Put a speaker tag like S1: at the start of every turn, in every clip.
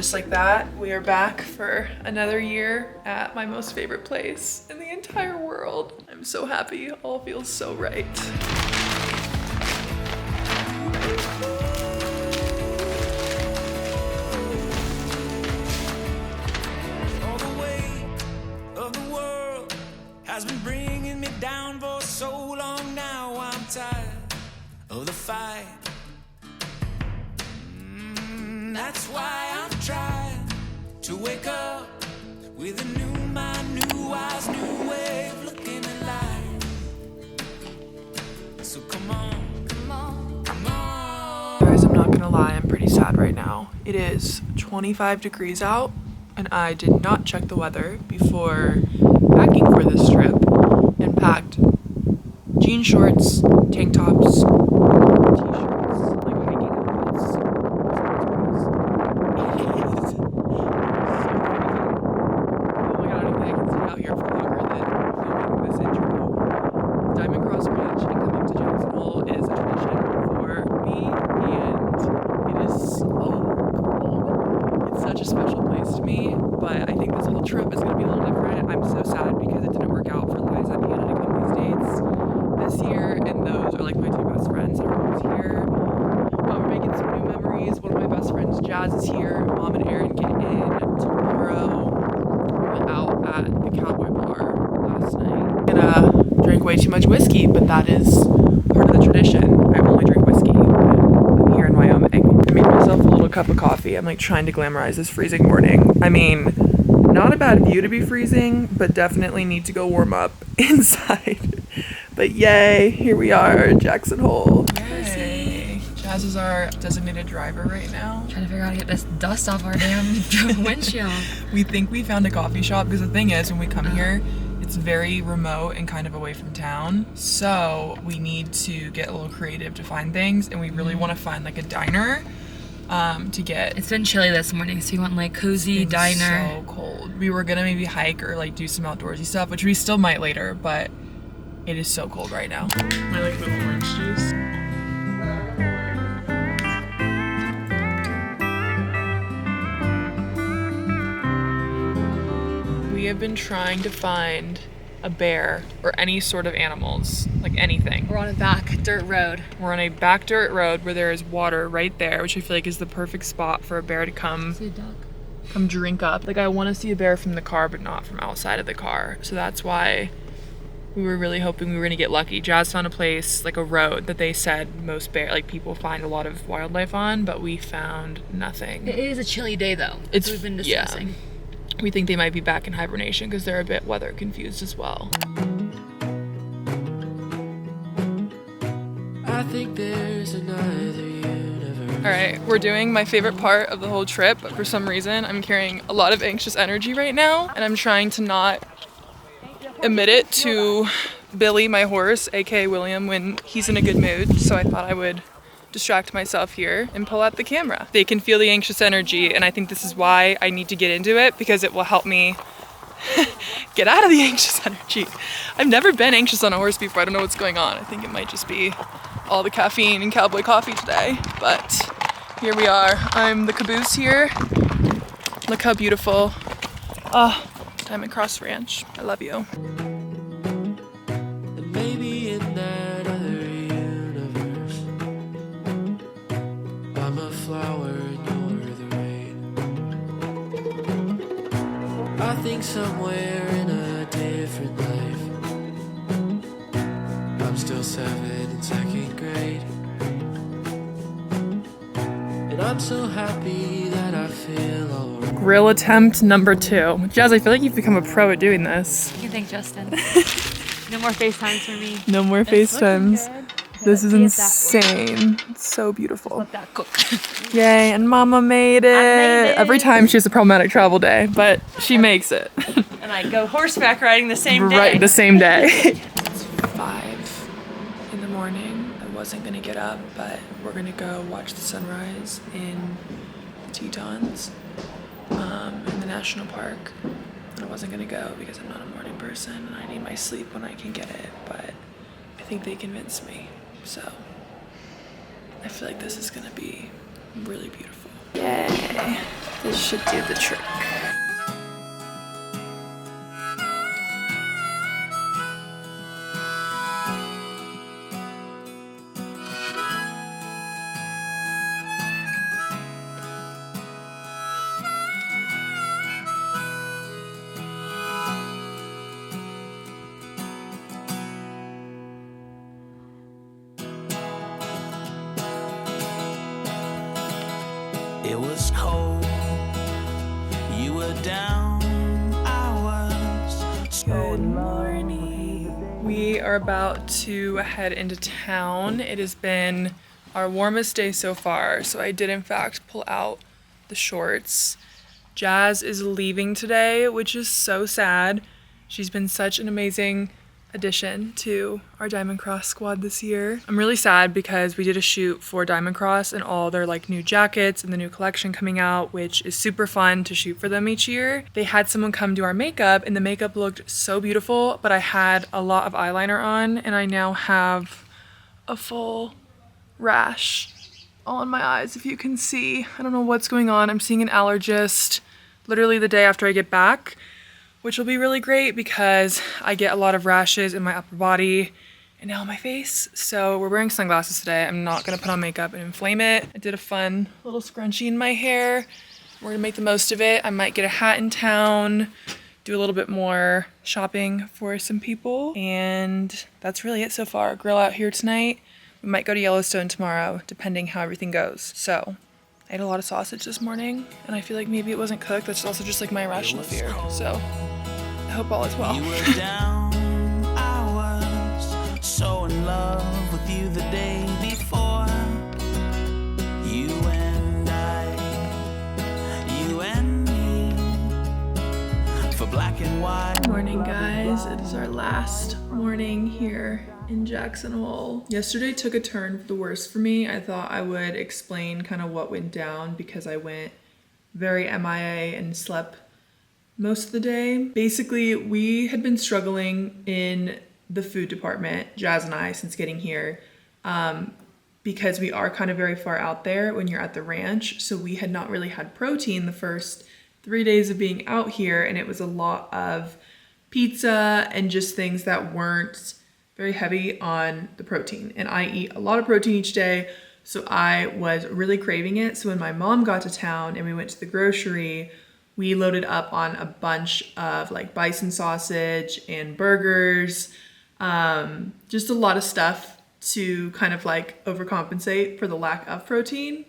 S1: just like that, we are back for another year at my most favorite place in the entire world. I'm so happy. All feels so right.
S2: All the weight of the world has been bringing me down for so long now. I'm tired of the fight. That's why I'm trying to wake up with a new mind, new eyes, new way of looking at life. So come on, come on, come on.
S1: Guys, I'm not gonna lie, I'm pretty sad right now. It is 25 degrees out, and I did not check the weather before packing for this trip and packed jean shorts, tank tops, t-shirts, like hiking outfits. Oh my god, I don't think I can stay out here for longer than filming this intro. Diamond Cross Ranch and coming to Jacksonhole is a tradition for me, and it is so cold. It's such a special place to me, but I think this whole trip is going to be a little different. I'm so sad because it didn't work out for Liza and Hannah to come these dates this year, and those are like my two best friends that are always here. But we're making some new memories. One of my best friends, Jazz, is here. Mom and Aaron get in tomorrow. We went out at the Cowboy Bar last night and drank way too much whiskey, but that is part of the tradition. I only drink whiskey when I'm here in Wyoming. I made myself a little cup of coffee. I'm like trying to glamorize this freezing morning. I mean, not a bad view to be freezing, but definitely need to go warm up inside. But yay, here we are, Jacksonhole. Yay. Jazz is our designated driver right now.
S3: Trying to figure out how to get this dust off our damn windshield.
S1: We think we found a coffee shop because the thing is, when we come here, it's very remote and kind of away from town. So we need to get a little creative to find things, and we really want to find like a diner to get.
S3: It's been chilly this morning, so you want like cozy
S1: It's
S3: diner.
S1: so cold. We were gonna maybe hike or like do some outdoorsy stuff, which we still might later, but it is so cold right now. I like the orange juice. We have been trying to find a bear or any sort of animals, like anything.
S3: We're on a back dirt road.
S1: We're on a back dirt road where there is water right there, which I feel like is the perfect spot for a bear to come
S3: See a duck.
S1: come drink up. Like I want to see a bear from the car, but not from outside of the car. So that's why we were really hoping we were gonna get lucky. Jazz found a place, like a road that they said most people find a lot of wildlife on, but we found nothing.
S3: It is a chilly day though.
S1: It's
S3: we've been discussing.
S1: Yeah. We think they might be back in hibernation because they're a bit weather confused as well.
S2: I think there's another universe.
S1: All right, we're doing my favorite part of the whole trip, but for some reason I'm carrying a lot of anxious energy right now, and I'm trying to not admit it to Billy, my horse, aka William, when he's in a good mood. So I thought I would distract myself here and pull out the camera. They can feel the anxious energy, and I think this is why I need to get into it, because it will help me get out of the anxious energy. I've never been anxious on a horse before. I don't know what's going on. I think it might just be all the caffeine and cowboy coffee today, but here we are. I'm the caboose here. Look how beautiful. Oh, Diamond Cross Ranch. I love you.
S2: And maybe in that other universe, I'm a flower and you're the rain. I think somewhere in a different life, I'm still 7 in 2nd grade. And I'm so happy that I feel alright.
S1: Grill attempt number 2. Jazz, I feel like you've become a pro at doing this.
S3: You can thank Justin. No more FaceTimes for me.
S1: No more FaceTimes. This is insane. It's so beautiful.
S3: Let that cook.
S1: Yay, and Mama made it.
S3: made it.
S1: Every time she has a problematic travel day, but she makes it.
S4: And I go horseback riding the same day.
S1: Right, the same day. It's 5 in the morning. I wasn't gonna get up, but we're gonna go watch the sunrise in Tetons, in the national park. I wasn't gonna go because I'm not a morning person and I need my sleep when I can get it, but I think they convinced me. So I feel like this is gonna be really beautiful. Yay. This should do the trick.
S2: It was cold, you were down, I was
S1: Good morning. We are about to head into town. It has been our warmest day so far, so I did in fact pull out the shorts. Jazz is leaving today, which is so sad. She's been such an amazing addition to our Diamond Cross squad this year. I'm really sad because we did a shoot for Diamond Cross and all their like new jackets and the new collection coming out, which is super fun to shoot for them each year. They had someone come do our makeup and the makeup looked so beautiful, but I had a lot of eyeliner on and I now have a full rash on my eyes, if you can see. I don't know what's going on. I'm seeing an allergist literally the day after I get back, which will be really great because I get a lot of rashes in my upper body and now on my face. So we're wearing sunglasses today. I'm not gonna put on makeup and inflame it. I did a fun little scrunchie in my hair. We're gonna make the most of it. I might get a hat in town, do a little bit more shopping for some people. And that's really it so far. Grill out here tonight. We might go to Yellowstone tomorrow, depending how everything goes. So I ate a lot of sausage this morning and I feel like maybe it wasn't cooked. That's also just like my irrational fear. So I hope all is well.
S2: You were down, I was so in love with you the day before. You and me, for black and white.
S1: Good morning, guys. It is our last morning here in Jacksonhole. Yesterday took a turn for the worse for me. I thought I would explain kind of what went down because I went very MIA and slept most of the day. Basically, we had been struggling in the food department, Jazz and I, since getting here, because we are kind of very far out there when you're at the ranch. So we had not really had protein the first 3 days of being out here, and it was a lot of pizza and just things that weren't very heavy on the protein. And I eat a lot of protein each day, so I was really craving it. So when my mom got to town and we went to the grocery, we loaded up on a bunch of like bison sausage and burgers, just a lot of stuff to kind of like overcompensate for the lack of protein.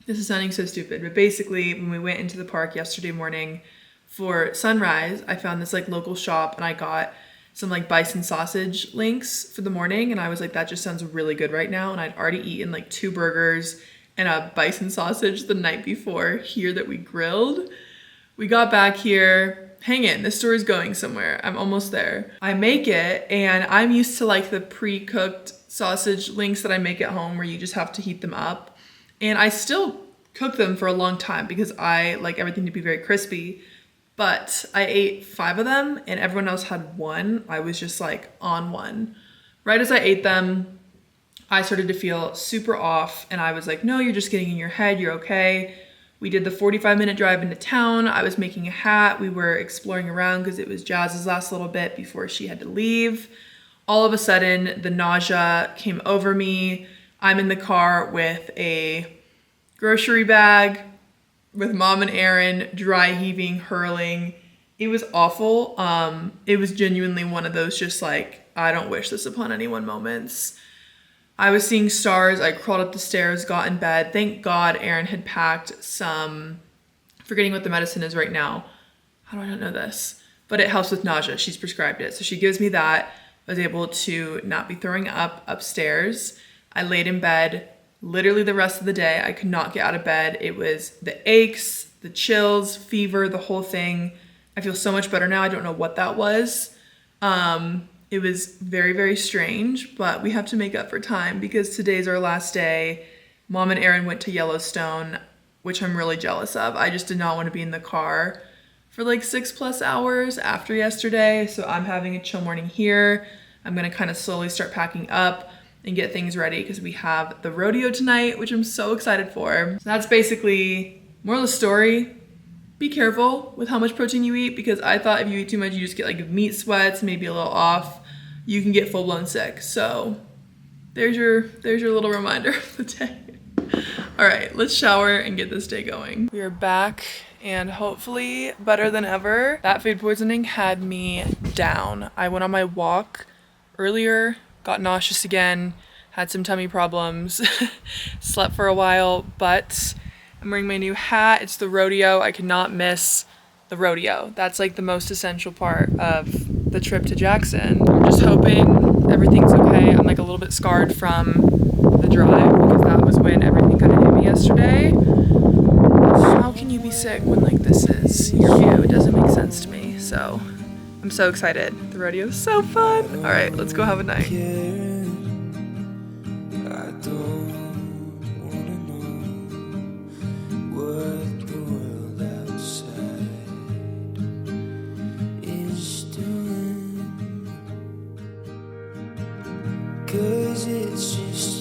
S1: This is sounding so stupid, but basically when we went into the park yesterday morning for sunrise, I found this like local shop and I got some like bison sausage links for the morning. And I was like, that just sounds really good right now. And I'd already eaten like 2 burgers and a bison sausage the night before here that we grilled. We got back here, hang in, this story's going somewhere. I'm almost there. I make it and I'm used to like the pre-cooked sausage links that I make at home where you just have to heat them up. And I still cook them for a long time because I like everything to be very crispy. But I ate 5 of them and everyone else had 1. I was just like on 1. Right as I ate them, I started to feel super off and I was like, no, you're just getting in your head, you're okay. We did the 45-minute drive into town. I was making a hat. We were exploring around because it was Jazz's last little bit before she had to leave. All of a sudden, the nausea came over me. I'm in the car with a grocery bag with Mom and Aaron, dry heaving, hurling. It was awful. It was genuinely one of those just like, I don't wish this upon anyone moments. I was seeing stars. I crawled up the stairs, got in bed. Thank God Aaron had packed some, forgetting what the medicine is right now. How do I not know this? But it helps with nausea. She's prescribed it. So she gives me that. I was able to not be throwing up upstairs. I laid in bed literally the rest of the day. I could not get out of bed. It was the aches, the chills, fever, the whole thing. I feel so much better now. I don't know what that was. It was very, very strange, but we have to make up for time because today's our last day. Mom and Aaron went to Yellowstone, which I'm really jealous of. I just did not want to be in the car for like 6+ hours after yesterday. So I'm having a chill morning here. I'm going to kind of slowly start packing up. and get things ready because we have the rodeo tonight, which I'm so excited for. So that's basically moral of the story. Be careful with how much protein you eat, because I thought if you eat too much, you just get like meat sweats, maybe a little off. You can get full-blown sick. So there's your little reminder of the day. All right, let's shower and get this day going. We are back and hopefully better than ever. That food poisoning had me down. I went on my walk earlier, got nauseous again, had some tummy problems, slept for a while, but I'm wearing my new hat. It's the rodeo. I cannot miss the rodeo. That's like the most essential part of the trip to Jackson. I'm just hoping everything's okay. I'm like a little bit scarred from the drive because that was when everything kind of hit me yesterday. How can you be sick when like this is your view? It doesn't make sense to me. So I'm so excited. The rodeo is so fun. All right, let's go have a night.
S2: I don't wanna know what the world outside is doing, 'cause it's just